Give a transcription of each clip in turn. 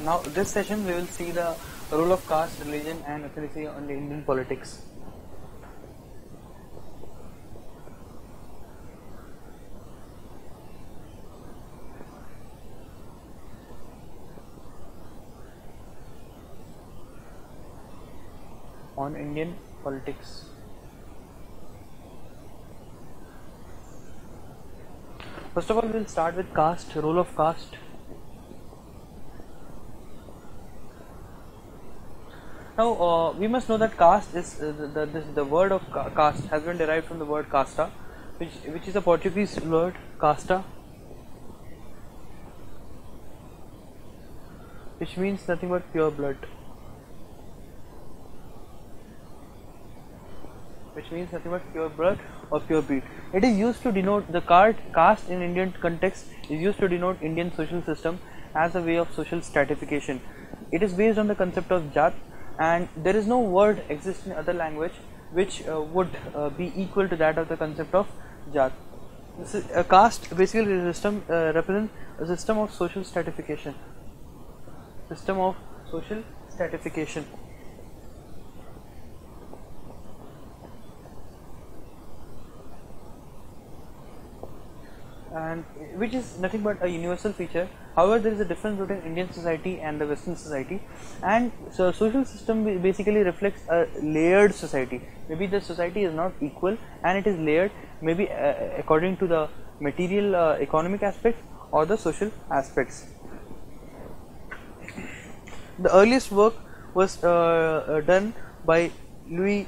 Now, this session we will see the role of caste, religion, and ethnicity on the Indian politics. On Indian politics. First of all, we will start with caste, role of caste. Now, we must know that caste is the word of caste has been derived from the word casta, which is a Portuguese word, casta, which means nothing but pure blood. Which means nothing but pure blood or pure breed. It is used to denote the caste in Indian context is used to denote Indian social system as a way of social stratification. It is based on the concept of jat, and there is no word exist in other language which would be equal to that of the concept of jat. This is a caste basically represents a system of social stratification. System of social stratification. And which is nothing but a universal feature. However, there is a difference between Indian society and the Western society, and so social system basically reflects a layered society. Maybe the society is not equal and it is layered, maybe according to the material economic aspects or the social aspects. The earliest work was done by Louis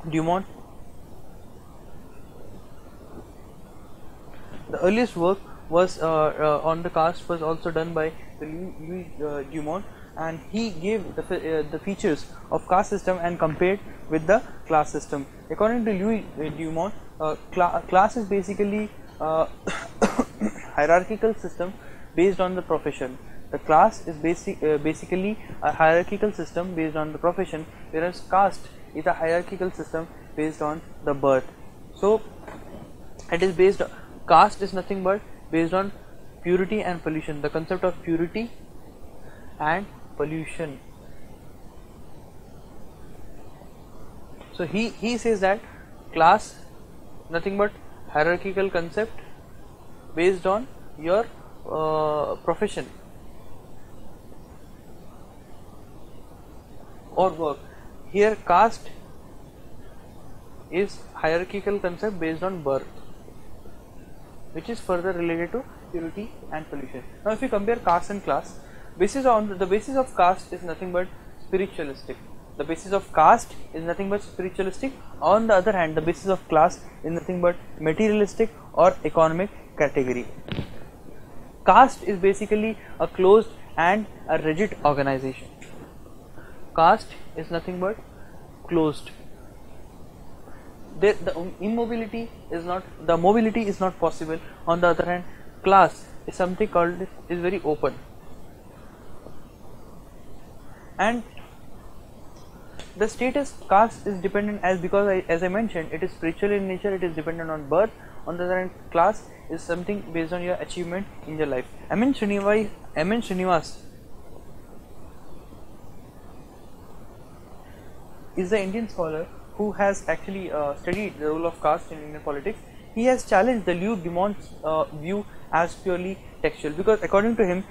Dumont. The earliest work was on the caste was also done by Louis Dumont, and he gave the features of caste system and compared with the class system. According to Louis Dumont, class is basically hierarchical system based on the profession. The class is basically a hierarchical system based on the profession, whereas caste is a hierarchical system based on the birth. So it is based. Caste is nothing but based on purity and pollution. The concept of purity and pollution. So he says that class nothing but hierarchical concept based on your profession or work. Here caste is hierarchical concept based on birth, which is further related to purity and pollution. Now, if you compare caste and class, the basis of caste is nothing but spiritualistic. The basis of caste is nothing but spiritualistic. On the other hand, the basis of class is nothing but materialistic or economic category. Caste is basically a closed and a rigid organization. Caste is nothing but closed. The immobility is not, the mobility is not possible. On the other hand, class is something called is very open, and the status caste is dependent as I mentioned, it is spiritual in nature. It is dependent on birth. On the other hand, class is something based on your achievement in your life. M.N. Srinivas is the Indian scholar who has actually studied the role of caste in Indian politics. He has challenged the Louis Dumont's view as purely textual, because according to him,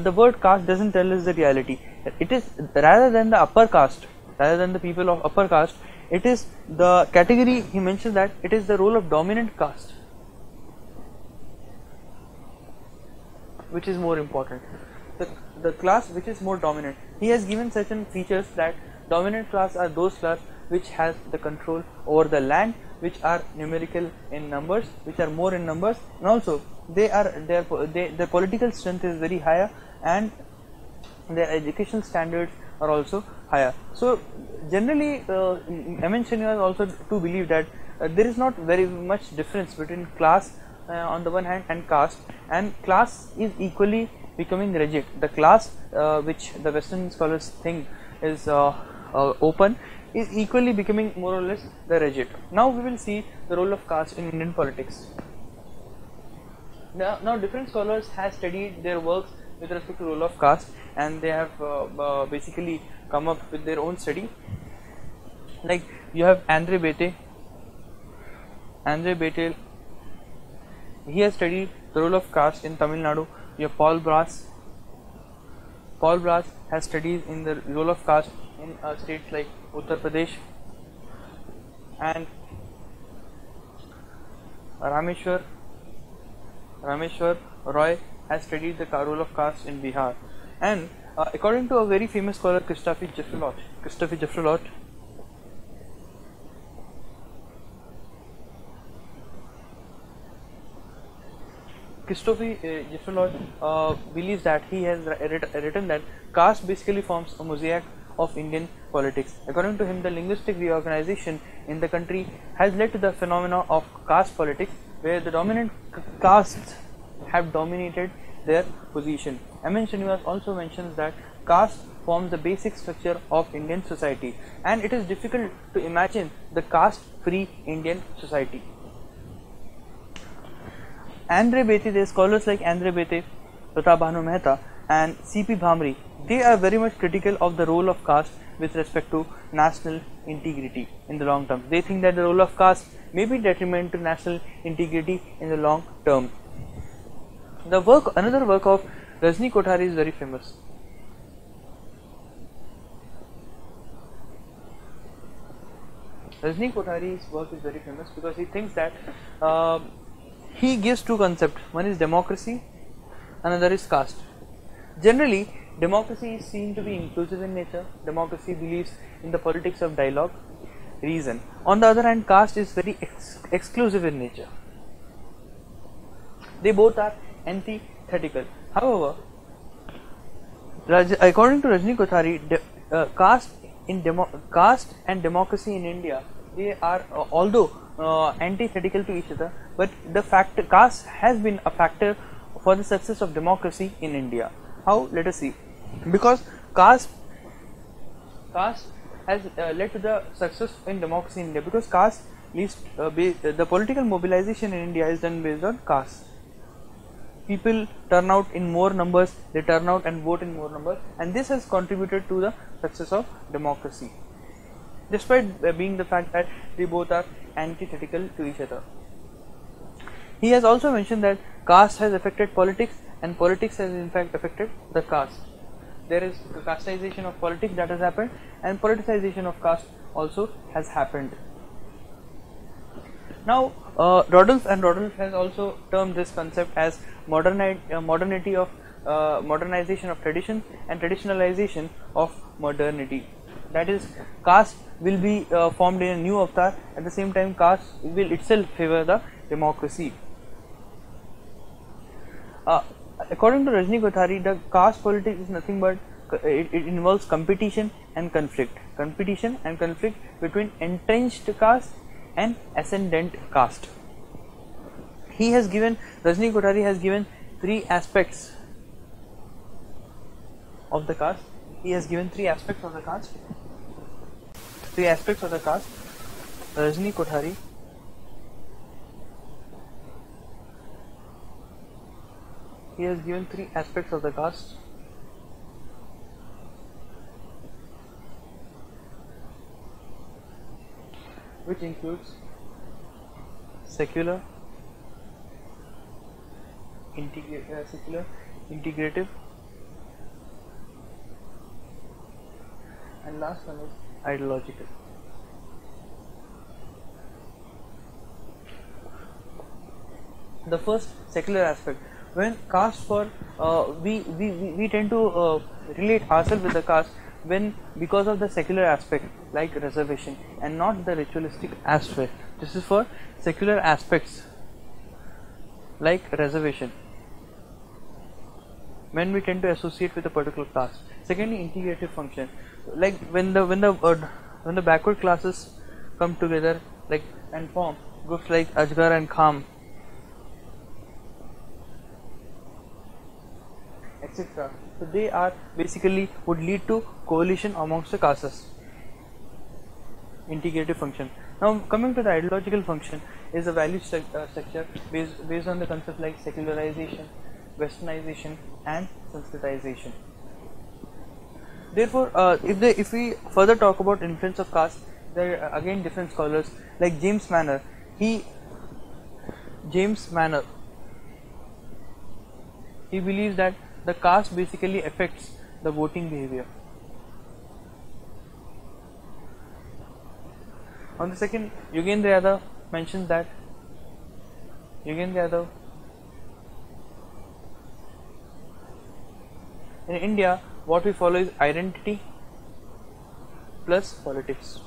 the word caste doesn't tell us the reality. It is rather than the upper caste, rather than the people of upper caste, it is the category. He mentions that it is the role of dominant caste which is more important. The class which is more dominant. He has given certain features that dominant class are those class which has the control over the land, which are numerical in numbers, which are more in numbers, and also their political strength is very higher, and their educational standards are also higher. So generally, M.N. Srinivas also to believe that there is not very much difference between class on the one hand and caste, and class is equally becoming rigid. The class which the Western scholars think is open is equally becoming more or less the rigid. Now we will see the role of caste in Indian politics. Now different scholars have studied their works with respect to role of caste, and they have basically come up with their own study. Like you have Andre Bete. He has studied the role of caste in Tamil Nadu. You have Paul Brass. Paul Brass has studied in the role of caste in states like Uttar Pradesh, and Rameshwar Roy has studied the role of caste in Bihar. And according to a very famous scholar, Christophe Jeffrelot, believes that he has written that caste basically forms a mosaic of Indian politics. According to him, the linguistic reorganization in the country has led to the phenomena of caste politics, where the dominant castes have dominated their position. M.N. Srinivas also mentions that caste forms the basic structure of Indian society, and it is difficult to imagine the caste-free Indian society. Andre Bete, there are scholars like Andre Bete, Pratap Bhanu Mehta and C.P. Bhamri. They are very much critical of the role of caste with respect to national integrity in the long term. They think that the role of caste may be detrimental to national integrity in the long term. Another work of Rajni Kothari is very famous. Rajni Kothari's work is very famous because he thinks that he gives two concepts. One is democracy, another is caste. Generally, democracy is seen to be inclusive in nature. Democracy believes in the politics of dialogue, reason. On the other hand, caste is very exclusive in nature. They both are antithetical. However, according to Rajni Kothari, caste and democracy in India, they are although antithetical to each other, but caste has been a factor for the success of democracy in India. How? Let us see. Because caste has led to the success in democracy in India, because caste leads the political mobilization in India is done based on caste. People turn out in more numbers, they turn out and vote in more numbers, and this has contributed to the success of democracy, despite being the fact that they both are antithetical to each other. He has also mentioned that caste has affected politics, and politics has in fact affected the caste. There is casteization of politics that has happened, and politicization of caste also has happened. Now, Rodolphe has also termed this concept as modernization of tradition and traditionalization of modernity. That is, caste will be formed in a new avatar. At the same time, caste will itself favor the democracy. According to Rajni Kothari, the caste politics is nothing but it involves competition and conflict between entrenched caste and ascendant caste. Rajni Kothari has given three aspects of the caste. Rajni Kothari has given three aspects of the caste. Which includes secular, integrative, and last one is ideological. The first, secular aspect. When caste we tend to relate ourselves with the caste because of the secular aspect, like reservation, and not the ritualistic aspect. This is for secular aspects like reservation, when we tend to associate with a particular caste. Secondly, integrative function, like when the backward classes come together and form groups like Ajgar and Kham, etc. So they are basically would lead to coalition amongst the castes. Integrative function. Now coming to the ideological function is a value structure based on the concept like secularization, westernization and sanskritization. Therefore, if we further talk about influence of caste, there are again different scholars like James Manner. He believes that the caste basically affects the voting behavior. On the second, Yogendra Yadav mentions that in India, what we follow is identity plus politics.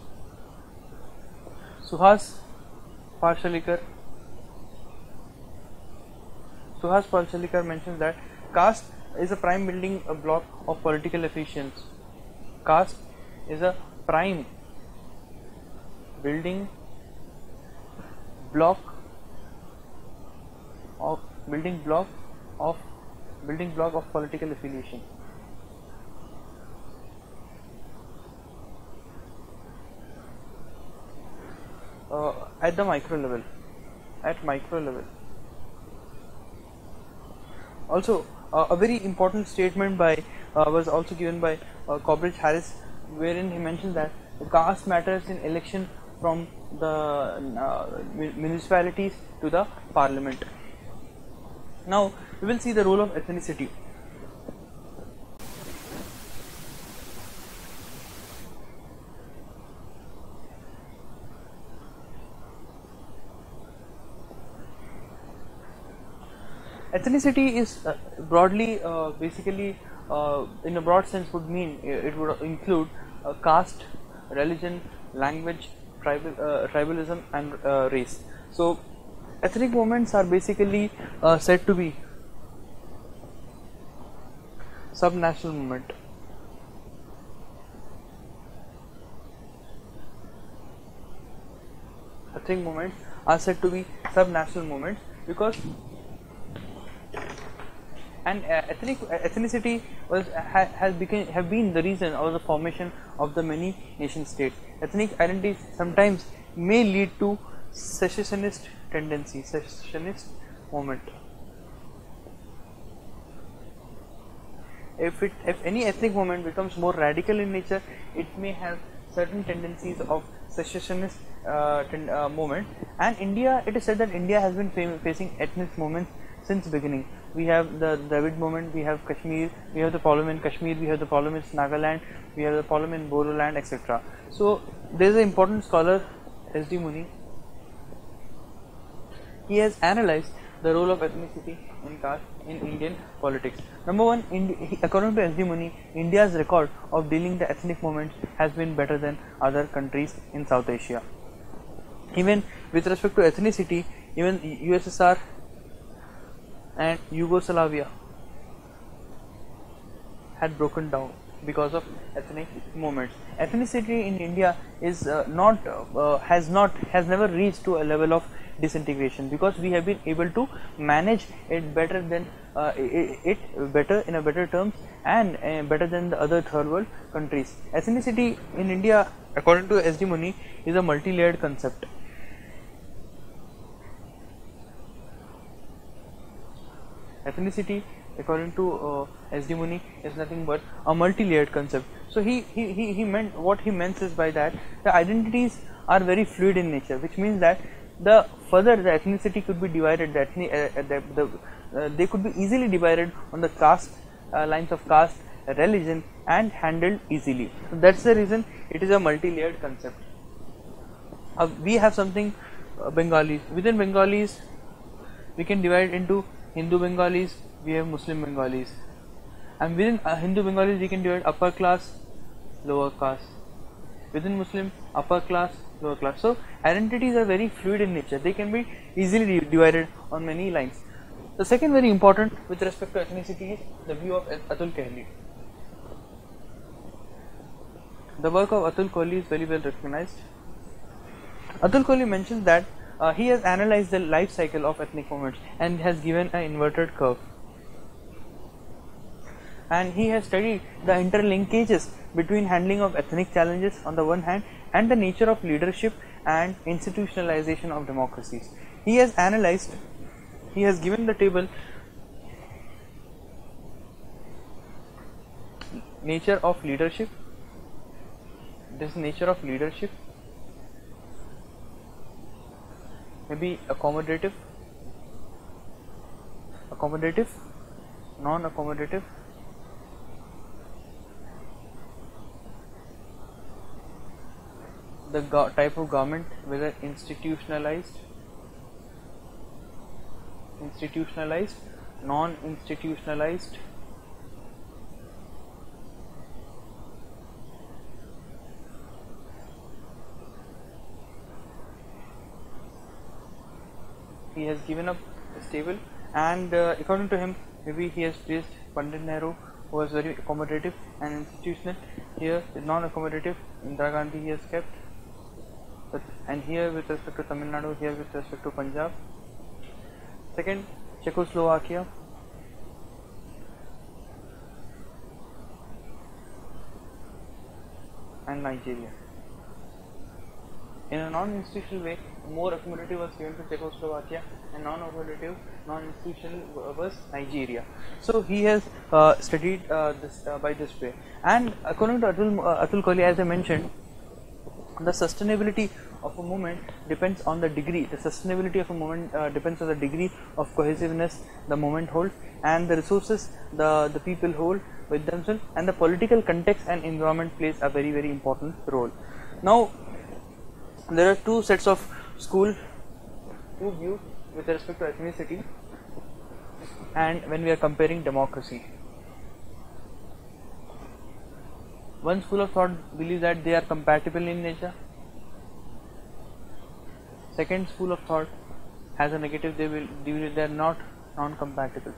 Suhas Parsalikar mentions that caste is a prime building block of political efficiency. Caste is a prime building block of political affiliation. At micro level. Also, a very important statement was also given by Corbridge Harris, wherein he mentioned that the caste matters in election from the municipalities to the parliament. Now we will see the role of ethnicity. Ethnicity is broadly, basically, in a broad sense, would mean it would include caste, religion, language, tribalism, and race. So, ethnic movements are basically said to be subnational movement. Ethnic movements are said to be subnational movements because ethnicity have been the reason of the formation of the many nation states. Ethnic identities sometimes may lead to secessionist tendency, secessionist movement. If any ethnic movement becomes more radical in nature, it may have certain tendencies of secessionist movement. And India, it is said that India has been facing ethnic movements since beginning. We have the Dravid movement, we have Kashmir, we have the problem in Kashmir, we have the problem in Nagaland, we have the problem in Bodoland, etc. So there is an important scholar, S.D. Muni. He has analyzed the role of ethnicity in caste in Indian politics. Number one, according to S.D. Muni, India's record of dealing the ethnic movements has been better than other countries in South Asia. Even with respect to ethnicity, even USSR and Yugoslavia had broken down because of ethnic movements. Ethnicity in India is has never reached to a level of disintegration because we have been able to manage it better than in a better terms and better than the other third world countries. Ethnicity in India, according to S.D. Muni, is a multi-layered concept. Ethnicity, according to S.D. Muni, is nothing but a multi-layered concept. So he meant, what he meant is by that the identities are very fluid in nature, which means that the ethnicity could be divided, they could be easily divided on the caste lines of caste, religion, and handled easily. So that's the reason it is a multi-layered concept. We have something Bengalis. Within Bengalis, we can divide into Hindu Bengalis, we have Muslim Bengalis, and within Hindu Bengalis we can divide upper class, lower caste. Within Muslim, upper class, lower class. So identities are very fluid in nature, they can be easily divided on many lines. The second very important with respect to ethnicity is the view of Atul Kohli. The work of Atul Kohli is very well recognized. Atul Kohli mentions that he has analyzed the life cycle of ethnic movements and has given an inverted curve. And he has studied the interlinkages between handling of ethnic challenges on the one hand and the nature of leadership and institutionalization of democracies. He has given the table nature of leadership. This nature of leadership maybe accommodative, non-accommodative, the type of government, whether institutionalized, non-institutionalized, he has given up his table, and according to him, maybe he has placed Pandit Nehru, who was very accommodative and institutional. Here is non-accommodative. Indira Gandhi he has kept, and here with respect to Tamil Nadu, here with respect to Punjab. Second, Czechoslovakia, and Nigeria. In a non-institutional way, more accommodative was given to Czechoslovakia, and non-institutional was Nigeria. So he has studied this by this way. And according to Atul Kohli, as I mentioned, the sustainability of a movement depends on the degree. The sustainability of a movement depends on the degree of cohesiveness the movement holds, and the resources the people hold with themselves, and the political context and environment plays a very, very important role. Now, there are two sets of two views with respect to ethnicity, and when we are comparing democracy. One school of thought believes that they are compatible in nature. Second school of thought has a negative, they are not non-compatible.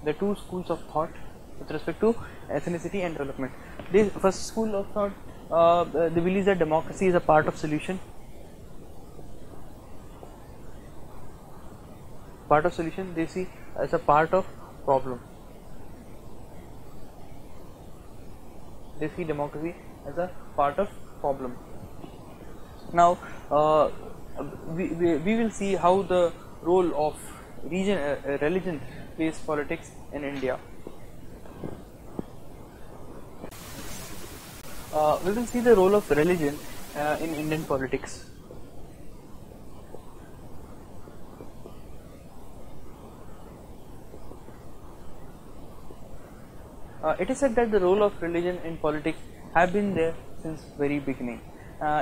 The two schools of thought with respect to ethnicity and development. The first school of thought they believe that democracy is a part of solution. They see as a part of problem. They see democracy as a part of problem. Now, we will see how the role of religion plays politics in India. We will see the role of religion in Indian politics. It is said that the role of religion in politics have been there since very beginning.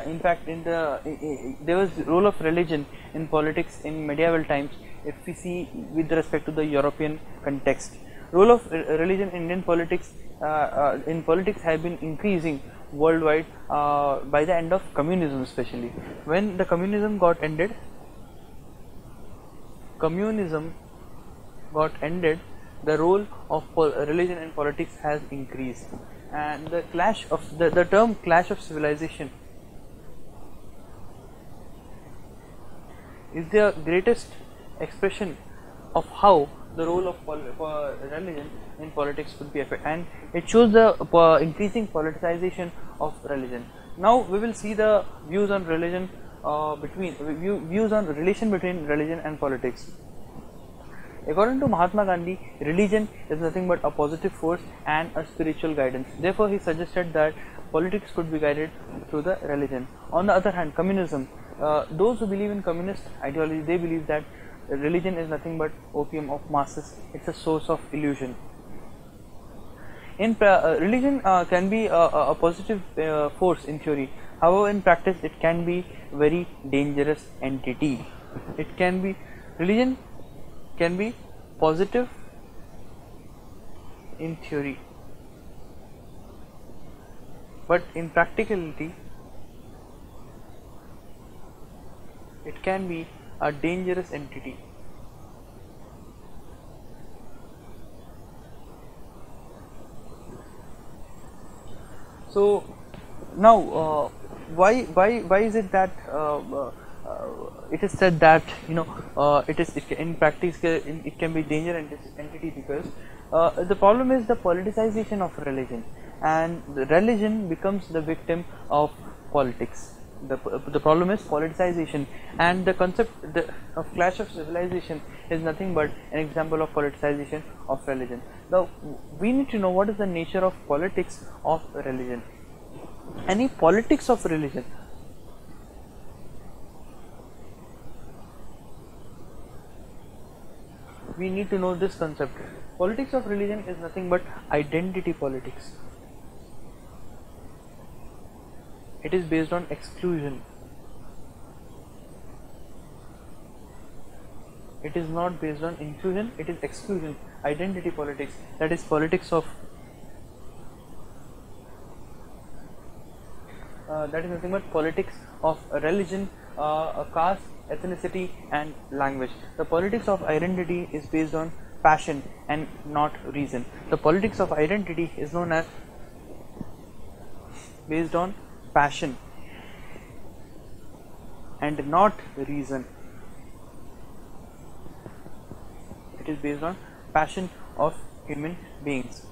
In fact, there was role of religion in politics in medieval times. If we see with respect to the European context, role of religion in Indian politics have been increasing worldwide by the end of communism, especially when the communism got ended. The role of religion in politics has increased, and the term clash of civilization is the greatest expression of how the role of religion in politics could be affected, and it shows the increasing politicization of religion. Now we will see the views on relation between religion and politics. According to Mahatma Gandhi, religion is nothing but a positive force and a spiritual guidance. Therefore, he suggested that politics could be guided through the religion. On the other hand, communism, those who believe in communist ideology, they believe that religion is nothing but opium of masses. It's a source of illusion. Religion can be a positive force in theory. However, in practice, it can be very dangerous entity. Religion can be positive in theory, but in practicality, it can be a dangerous entity. So now, why is it that it is said that in practice it can be dangerous entity? Because the problem is the politicization of religion, and the religion becomes the victim of politics. The problem is politicization, and the concept of clash of civilization is nothing but an example of politicization of religion. Now we need to know what is the nature of politics of religion. Any politics of religion, we need to know this concept. Politics of religion is nothing but identity politics. It is based on exclusion. It is not based on inclusion, it is exclusion. Identity politics, that is politics of that is nothing but politics of religion, caste, ethnicity and language. The politics of identity is based on passion and not reason. The politics of identity is known as based on passion and not reason. It is based on passion of human beings,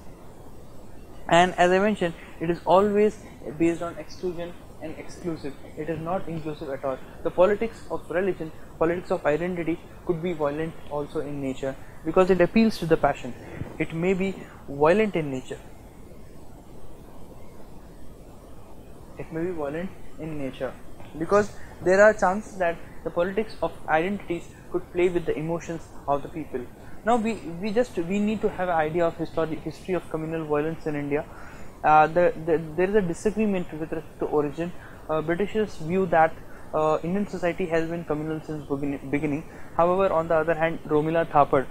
and as I mentioned, it is always based on exclusion and exclusive. It is not inclusive at all. The politics of religion, politics of identity could be violent also in nature, because it appeals to the passion. It may be violent in nature. It may be violent in nature because there are chances that the politics of identities could play with the emotions of the people. Now we need to have an idea of history of communal violence in India. There is a disagreement with respect to origin. Britishers view that Indian society has been communal since beginning. However, on the other hand, Romila Thapar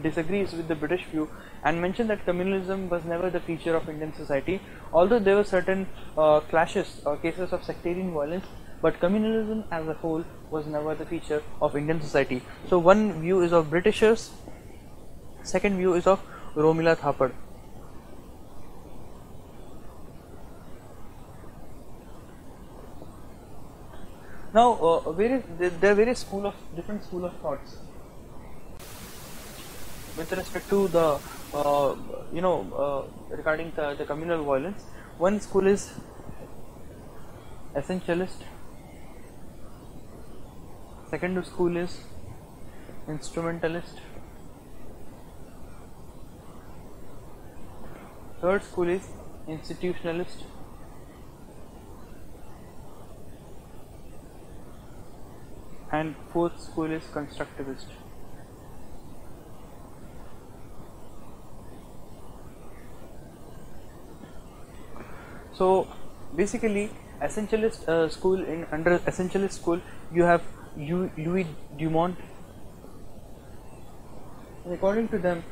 disagrees with the British view and mentioned that communalism was never the feature of Indian society. Although there were certain clashes or cases of sectarian violence, but communalism as a whole was never the feature of Indian society. So one view is of Britishers, second view is of Romila Thapar. Now there are various different school of thoughts with respect to the regarding the communal violence. One school is essentialist, second school is instrumentalist, third school is institutionalist, and fourth school is constructivist. So basically, essentialist school, under essentialist school you have Louis Dumont. According to them,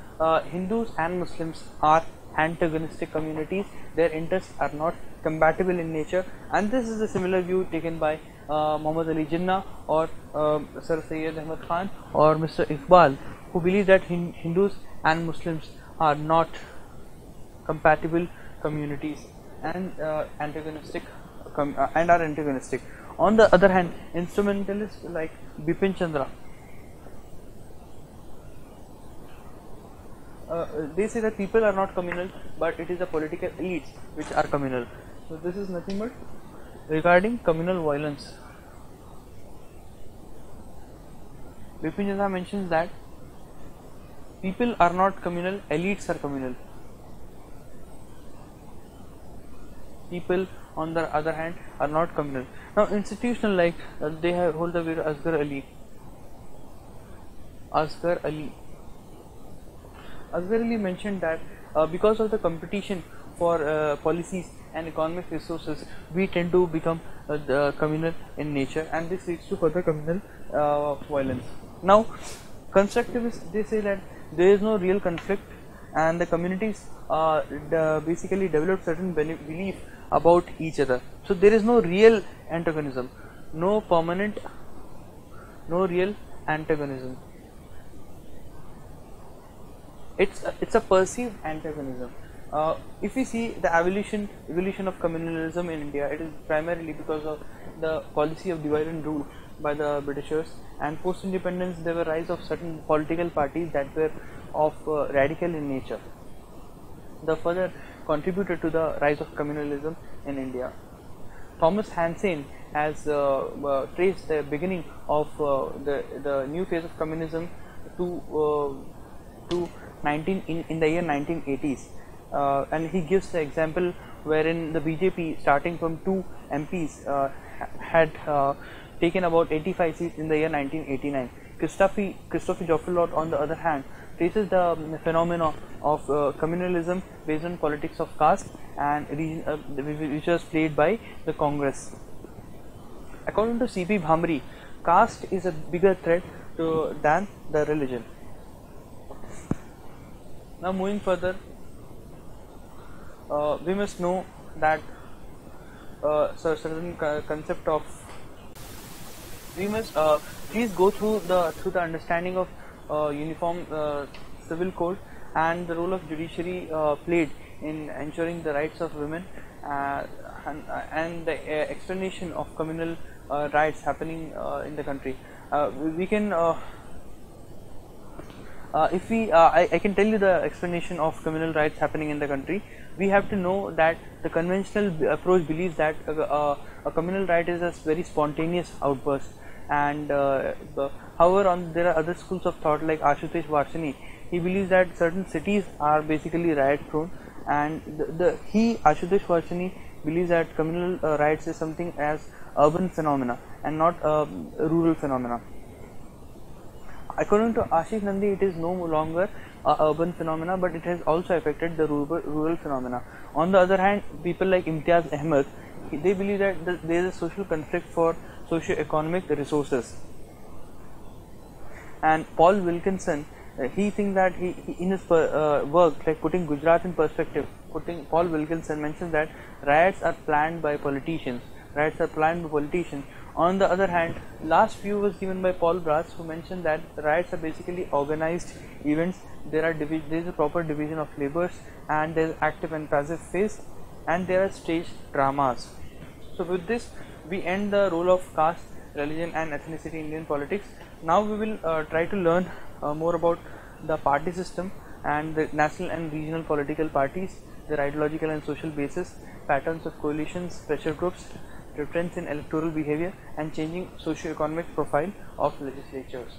Hindus and Muslims are antagonistic communities. Their interests are not compatible in nature, and this is a similar view taken by Muhammad Ali Jinnah or Sir Syed Ahmad Khan or Mr. Iqbal, who believe that Hindus and Muslims are not compatible communities and antagonistic and are antagonistic. On the other hand, instrumentalists like Bipin Chandra, they say that people are not communal, but it is the political elites which are communal. So this is nothing but regarding communal violence. Bipin Chandra mentions that people are not communal, elites are communal. People, on the other hand, are not communal. Now, institutional, like they hold the view Asghar Ali. Asghar Ali mentioned that because of the competition for policies and economic resources, we tend to become communal in nature, and this leads to further communal violence. Now, constructivists, they say that there is no real conflict, and the communities basically develop certain belief about each other. So there is no real antagonism, no real antagonism. It's a perceived antagonism. If we see the evolution of communalism in India, it is primarily because of the policy of divide and rule by the Britishers, and post independence there were rise of certain political parties that were of radical in nature. The further contributed to the rise of communalism in India. Thomas Hansen has traced the beginning of the new phase of communism to 19 in the year 1980s, and he gives the example wherein the BJP, starting from 2 MPs, had taken about 85 seats in the year 1989. Christophe Joffrelot, on the other hand, traces the phenomena of communalism based on politics of caste and region, which was played by the Congress. According to C.P. Bhamri, caste is a bigger threat than the religion. Now moving further, we must know that certain concept of, we must please go through the understanding of uniform civil code and the role of judiciary played in ensuring the rights of women, and the explanation of communal rights happening in the country. We can I can tell you the explanation of communal rights happening in the country. We have to know that the conventional approach believes that a communal right is a very spontaneous outburst, and however, there are other schools of thought like Ashutosh Varshney. He believes that certain cities are basically riot prone, and Ashutosh Varshney believes that communal rights is something as urban phenomena and not rural phenomena. According to Ashif Nandi, it is no longer urban phenomena, but it has also affected the rural phenomena. On the other hand, people like Imtiaz Ahmed, they believe that there is a social conflict for socio-economic resources. And Paul Wilkinson, he thinks that he in his work, like Putting Gujarat in Perspective, Paul Wilkinson mentions that riots are planned by politicians. On the other hand, last view was given by Paul Brass, who mentioned that riots are basically organized events. There is a proper division of labors, and there is active and passive phase, and there are staged dramas. So with this, we end the role of caste, religion and ethnicity in Indian politics. Now we will try to learn more about the party system and the national and regional political parties, their ideological and social basis, patterns of coalitions, pressure groups, trends in electoral behavior, and changing socio-economic profile of legislatures.